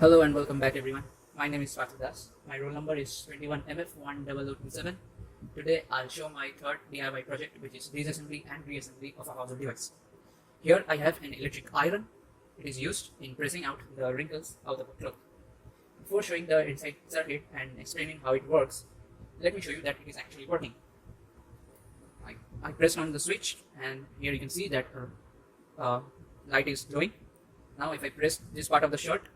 Hello and welcome back everyone. My name is Parthib. My roll number is 21MF10027. Today I'll show my third DIY project, which is disassembly and reassembly of a household device. Here I have an electric iron. It is used in pressing out the wrinkles out of a cloth. Before showing the inside circuit and explaining how it works, let me show you that it is actually working. I pressed on the switch and here you can see that light is glowing. Now if I press this part of the shirt,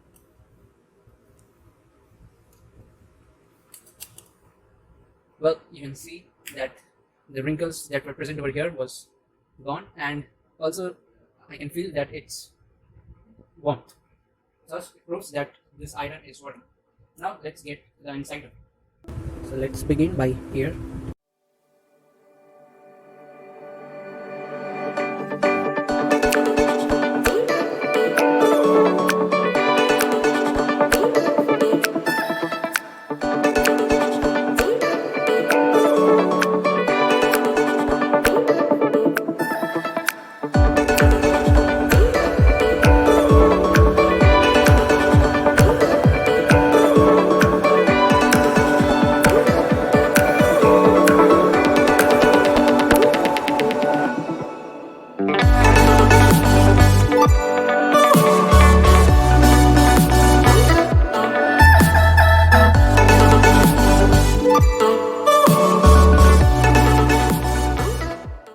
well, you can see that the wrinkles that were present over here was gone, and also I can feel that it's warmth. Thus it proves that this iron is working. Now let's get the inside of it. So let's begin by here.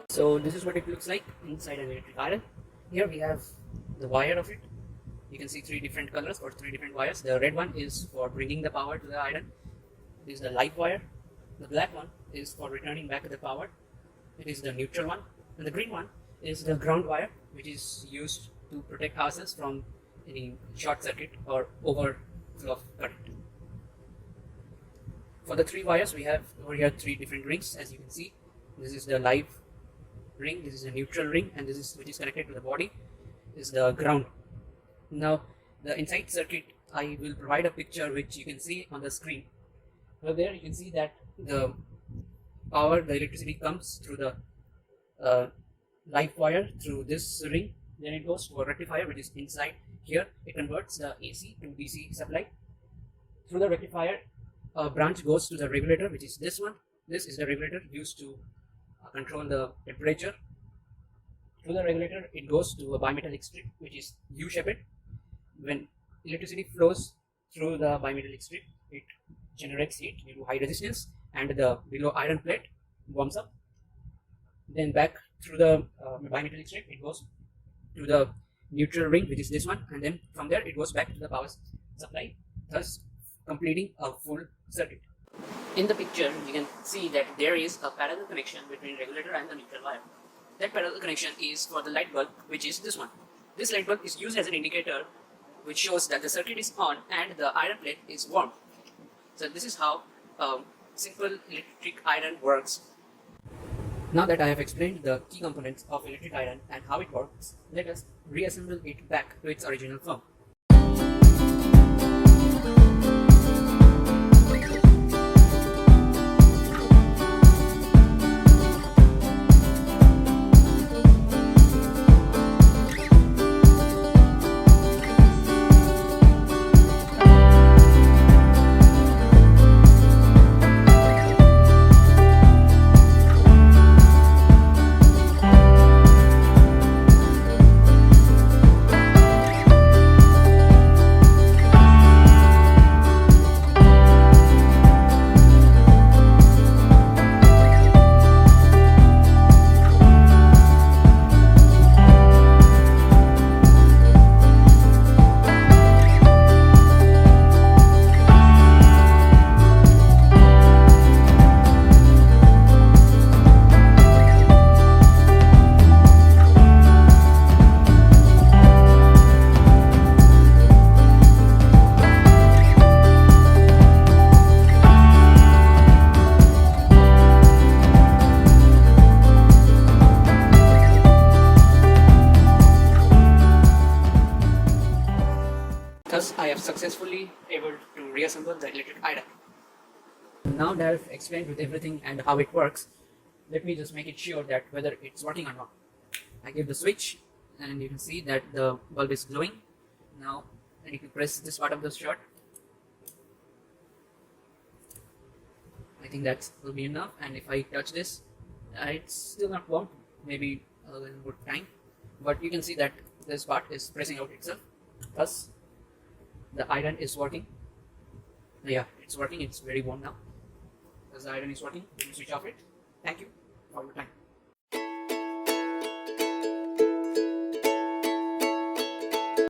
So this is what it looks like inside an electric iron. Here we have the wire of it. You can see three different colors or three different wires. The red one is for bringing the power to the iron. This is the live wire. The black one is for returning back the power. It is the neutral one. And the green one is the ground wire, which is used to protect ourselves from any short circuit or overflow of current. For the three wires, we have over here three different rings. As you can see, this is the live ring, this is a neutral ring, and this is which is connected to the body is the ground. Now the inside circuit, I will provide a picture which you can see on the screen. Well, there you can see that the power, the electricity comes through the live wire through this ring, then it goes to a rectifier which is inside here. It converts the AC to DC supply. Through the rectifier, a branch goes to the regulator, which is this one. This is the regulator used to control the temperature. Through the regulator, it goes to a bimetallic strip which is U-shaped. When electricity flows through the bimetallic strip, it generates heat due to high resistance, and the below iron plate warms up. Then back through the bimetallic strip, it goes to the neutral ring, which is this one, and then from there it goes back to the power supply, thus completing a full circuit. In the picture, you can see that there is a parallel connection between regulator and the neutral wire. That parallel connection is for the light bulb, which is this one. This light bulb is used as an indicator which shows that the circuit is on and the iron plate is warm. So this is how simple electric iron works. Now that I have explained the key components of electric iron and how it works, let us reassemble it back to its original form. Thus, I have successfully able to reassemble the electric iron. Now that I've explained with everything and how it works, let me just make it sure that whether it's working or not. I give the switch and you can see that the bulb is glowing. Now I need to press this part of the shirt. I think that will be enough, and if I touch this, it's still not warm, maybe a little more time, but you can see that this part is pressing out itself, thus the iron is working. Yeah, it's working, it's very warm now. As the iron is working, we can switch off it. Thank you for your time.